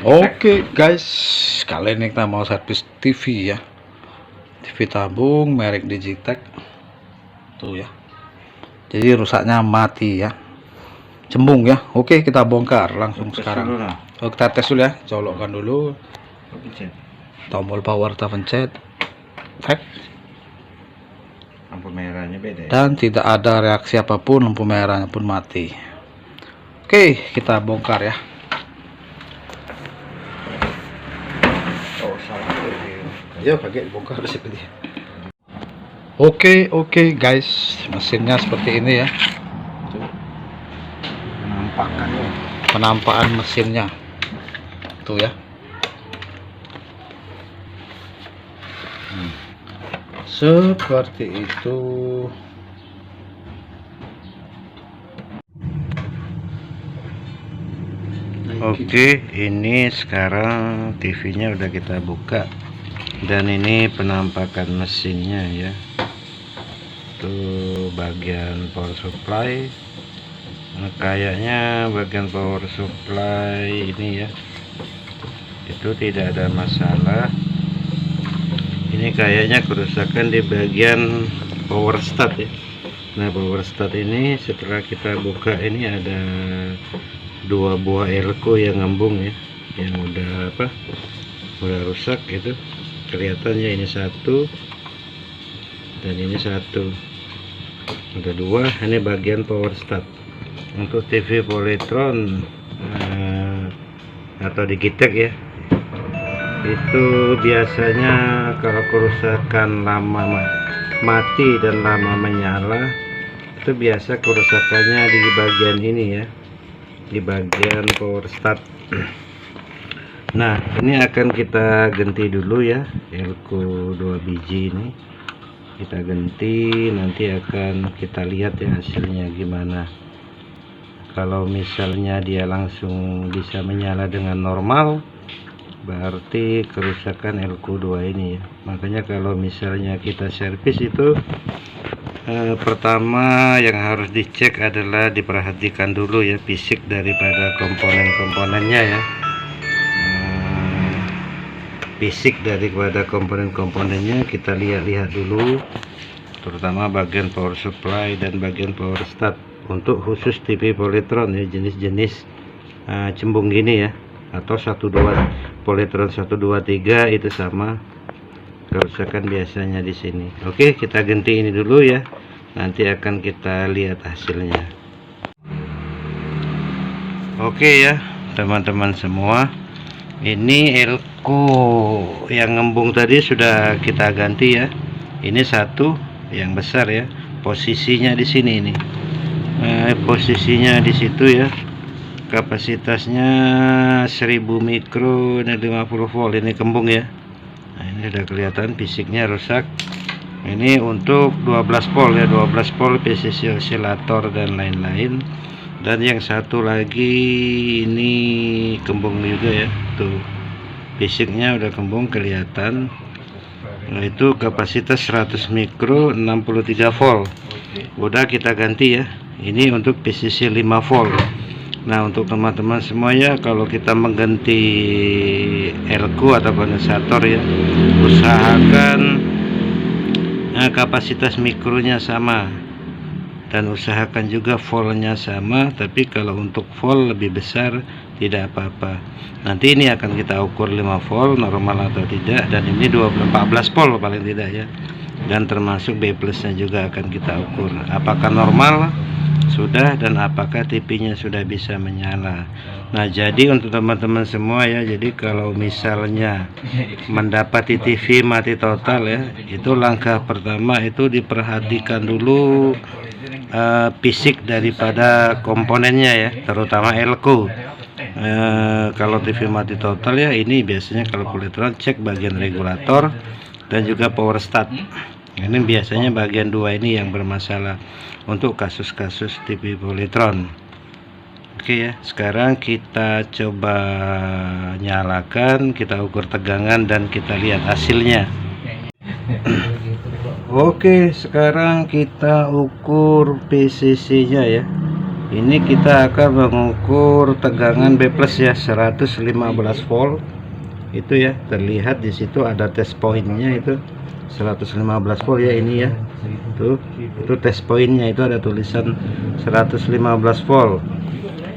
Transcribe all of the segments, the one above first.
Oke guys, kali ini kita mau servis TV ya. TV tabung merek Digitech. Tuh ya. Jadi rusaknya mati ya. Cembung ya. Oke, kita bongkar langsung sekarang. Kita tes dulu ya. Colokkan dulu. Tombol power kita pencet. Lampu merahnya beda ya? Dan tidak ada reaksi apapun, lampu merahnya pun mati. Oke, kita bongkar ya. Ya pakai bongkar seperti ini. Oke guys, mesinnya seperti ini ya. Penampakan mesinnya tuh ya. Seperti itu. Oke, ini sekarang TV-nya udah kita buka. Dan ini penampakan mesinnya ya. Tuh bagian power supply. Nah, kayaknya bagian power supply ini ya, itu tidak ada masalah. Ini kayaknya kerusakan di bagian power start ya. Nah, power start ini setelah kita buka ini ada dua buah elko yang ngembung ya, yang udah rusak gitu. Kelihatannya ini satu dan ini satu, ada dua. Ini bagian power start untuk TV Polytron atau Digitech ya. Itu biasanya kalau kerusakan lama mati dan lama menyala, itu biasa kerusakannya di bagian ini ya, di bagian power start. Nah, ini akan kita ganti dulu ya, elko 2 biji ini kita ganti. Nanti akan kita lihat ya hasilnya gimana. Kalau misalnya dia langsung bisa menyala dengan normal, berarti kerusakan elko 2 ini ya. Makanya kalau misalnya kita servis itu pertama yang harus dicek adalah diperhatikan dulu ya fisik daripada komponen-komponennya ya. Fisik daripada komponen-komponennya kita lihat dulu, terutama bagian power supply dan bagian power start untuk khusus TV Polytron ya, jenis-jenis cembung gini ya, atau 12 Polytron 123 itu sama kerusakan biasanya di sini. Oke, kita ganti ini dulu ya, nanti akan kita lihat hasilnya. Oke ya teman-teman semua, ini elko yang ngembung tadi sudah kita ganti ya. Ini satu yang besar ya, posisinya di sini ini. Posisinya di situ ya. Kapasitasnya 1000 mikro dan 50 volt. Ini kembung ya. Nah, ini sudah kelihatan fisiknya rusak. Ini untuk 12 volt ya, 12 volt PCC osilator dan lain-lain. Dan yang satu lagi ini kembung juga ya, tuh fisiknya udah kembung kelihatan. Nah, itu kapasitas 100 mikro 63 volt udah kita ganti ya. Ini untuk PCC 5 volt. Nah, untuk teman-teman semuanya, kalau kita mengganti elko atau kondensator ya, usahakan kapasitas mikronya sama dan usahakan juga voltnya sama. Tapi kalau untuk volt lebih besar tidak apa-apa. Nanti ini akan kita ukur 5 volt normal atau tidak, dan ini 14 volt paling tidak ya. Dan termasuk B plusnya juga akan kita ukur apakah normal sudah dan apakah TV-nya sudah bisa menyala. Nah, jadi untuk teman-teman semua ya, jadi kalau misalnya mendapati TV mati total ya, itu langkah pertama itu diperhatikan dulu fisik daripada komponennya ya, terutama elko. Kalau TV mati total ya, ini biasanya kalau Polytron cek bagian regulator dan juga power start. Ini biasanya bagian dua ini yang bermasalah untuk kasus-kasus TV Polytron. Oke ya, sekarang kita coba nyalakan, kita ukur tegangan dan kita lihat hasilnya. Oke, sekarang kita ukur PCC nya ya. Ini kita akan mengukur tegangan B+ ya, 115 volt. Itu ya, terlihat di situ ada test pointnya, itu 115 volt ya, ini ya. Itu test pointnya, itu ada tulisan 115 volt.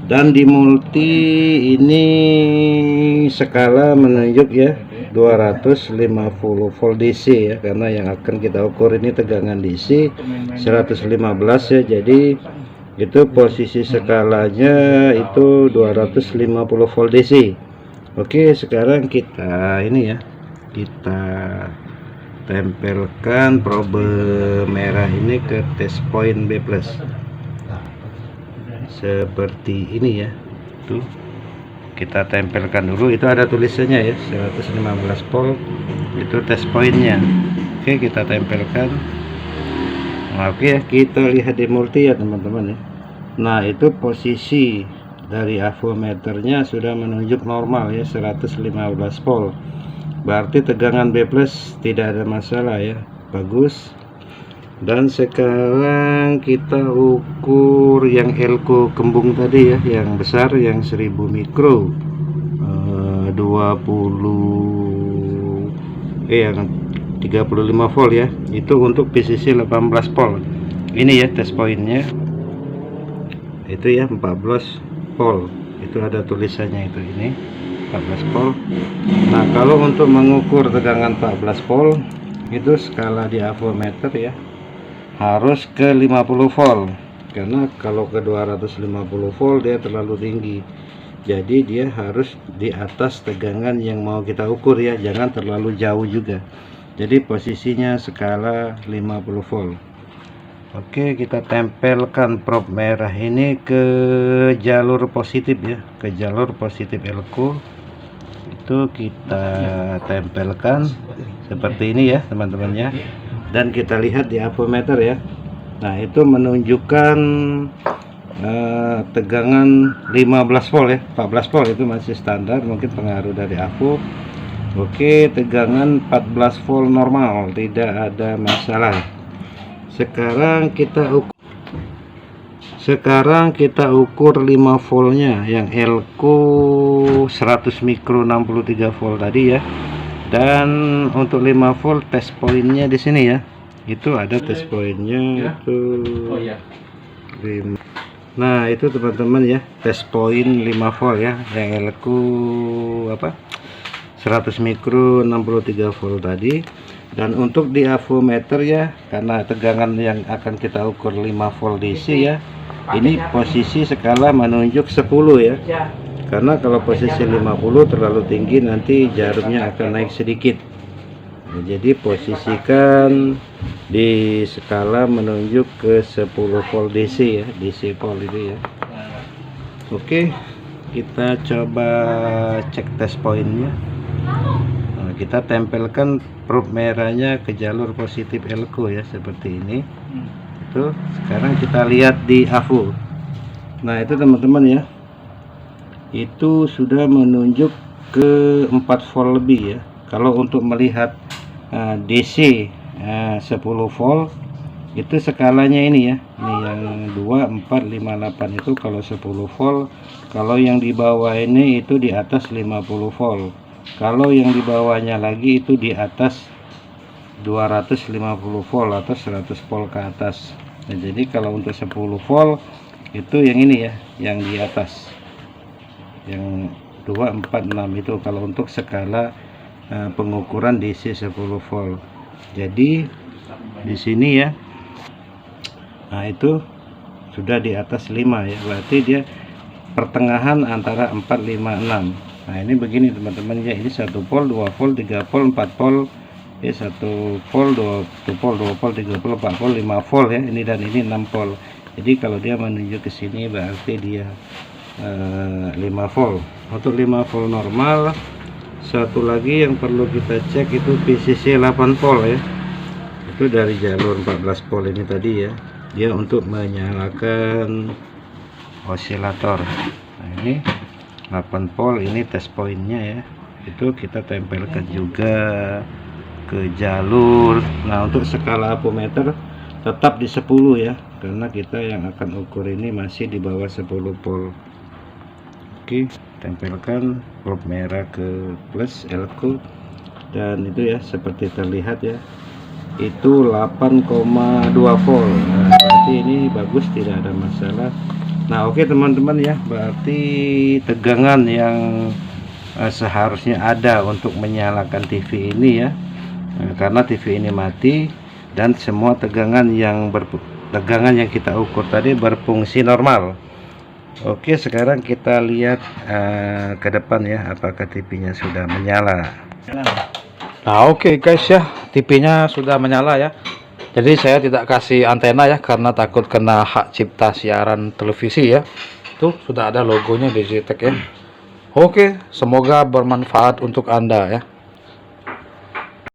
Dan di multi ini skala menunjuk ya 250 volt DC ya, karena yang akan kita ukur ini tegangan DC 115 ya. Jadi itu posisi skalanya itu 250 volt DC. Oke, sekarang kita ini ya, kita tempelkan probe merah ini ke test point B+. Seperti ini ya. Tuh. Kita tempelkan dulu, itu ada tulisannya ya, 115 volt. Itu test pointnya. Oke, kita tempelkan. Nah, oke ya, kita lihat di multi ya teman-teman ya. Nah, itu posisi dari avometernya sudah menunjuk normal ya, 115 volt. Berarti tegangan B+ tidak ada masalah ya, bagus. Dan sekarang kita ukur yang elko kembung tadi ya, yang besar, yang 1000 mikro, 35 volt ya. Itu untuk PCC 18 volt. Ini ya test pointnya, itu ya 14 volt. Itu ada tulisannya, itu ini 14 volt. Nah, kalau untuk mengukur tegangan 14 volt itu skala di avometer ya harus ke 50 volt, karena kalau ke 250 volt dia terlalu tinggi. Jadi dia harus di atas tegangan yang mau kita ukur ya, jangan terlalu jauh juga. Jadi posisinya skala 50 volt. Oke, kita tempelkan probe merah ini ke jalur positif ya, ke jalur positif elko. Itu kita tempelkan seperti ini ya teman-teman ya. Dan kita lihat di avometer ya. Nah, itu menunjukkan tegangan 15 volt ya, 14 volt itu masih standar, mungkin pengaruh dari avo. Oke, tegangan 14 volt normal, tidak ada masalah. Sekarang kita ukur 5 voltnya yang elko 100 mikro 63 volt tadi ya. Dan untuk 5 volt test pointnya di sini ya, itu ada test pointnya itu. Nah, itu teman-teman ya, test point 5 volt ya, yang elko 100 mikro 63 volt tadi. Dan untuk di avometer ya, karena tegangan yang akan kita ukur 5 volt DC ya, ini posisi skala menunjuk 10 ya. Karena kalau posisi 50 terlalu tinggi, nanti jarumnya akan naik sedikit. Nah, jadi posisikan di skala menunjuk ke 10 volt DC ya, DC volt itu ya. Oke, kita coba cek test pointnya. Nah, kita tempelkan probe merahnya ke jalur positif elko ya, seperti ini. Itu sekarang kita lihat di avo. Nah, itu teman-teman ya, itu sudah menunjuk ke 4 volt lebih ya. Kalau untuk melihat DC 10 volt itu skalanya ini ya, ini yang 2, 4, 5, 8 itu kalau 10 volt. Kalau yang di bawah ini itu di atas 50 volt. Kalau yang di bawahnya lagi itu di atas 250 volt atau 100 volt ke atas. Nah, jadi kalau untuk 10 volt itu yang ini ya, yang di atas, yang 2, 4, 6 itu kalau untuk skala pengukuran DC 10 volt. Jadi di sini ya, nah itu sudah di atas 5 ya, berarti dia pertengahan antara 4, 5, 6. Nah, ini begini teman-teman ya, ini 1 volt, 2 volt, 3 volt, 4 volt ya, 1 volt, 2 volt, 2 volt, 3 volt, 4 volt, 5 volt ya, ini dan ini 6 volt. Jadi kalau dia menuju ke sini berarti dia 5 volt. Untuk 5 volt normal. Satu lagi yang perlu kita cek itu PCC 8 volt ya, itu dari jalur 14 volt ini tadi ya, dia untuk menyalakan osilator. Nah, ini 8 volt, ini test pointnya ya, itu kita tempelkan juga ke jalur. Nah, untuk skala avometer tetap di 10 ya, karena kita yang akan ukur ini masih di bawah 10 volt. Oke, tempelkan prob merah ke plus elko, dan itu ya seperti terlihat ya, itu 8,2 volt. Nah, berarti ini bagus, tidak ada masalah. Nah oke teman-teman ya, berarti tegangan yang seharusnya ada untuk menyalakan TV ini ya, karena TV ini mati dan semua tegangan yang kita ukur tadi berfungsi normal. Oke, sekarang kita lihat ke depan ya, apakah TV-nya sudah menyala. Nah oke guys ya, TV-nya sudah menyala ya. Jadi saya tidak kasih antena ya, karena takut kena hak cipta siaran televisi ya. Tuh sudah ada logonya Digitech ya. Oke, semoga bermanfaat untuk Anda ya.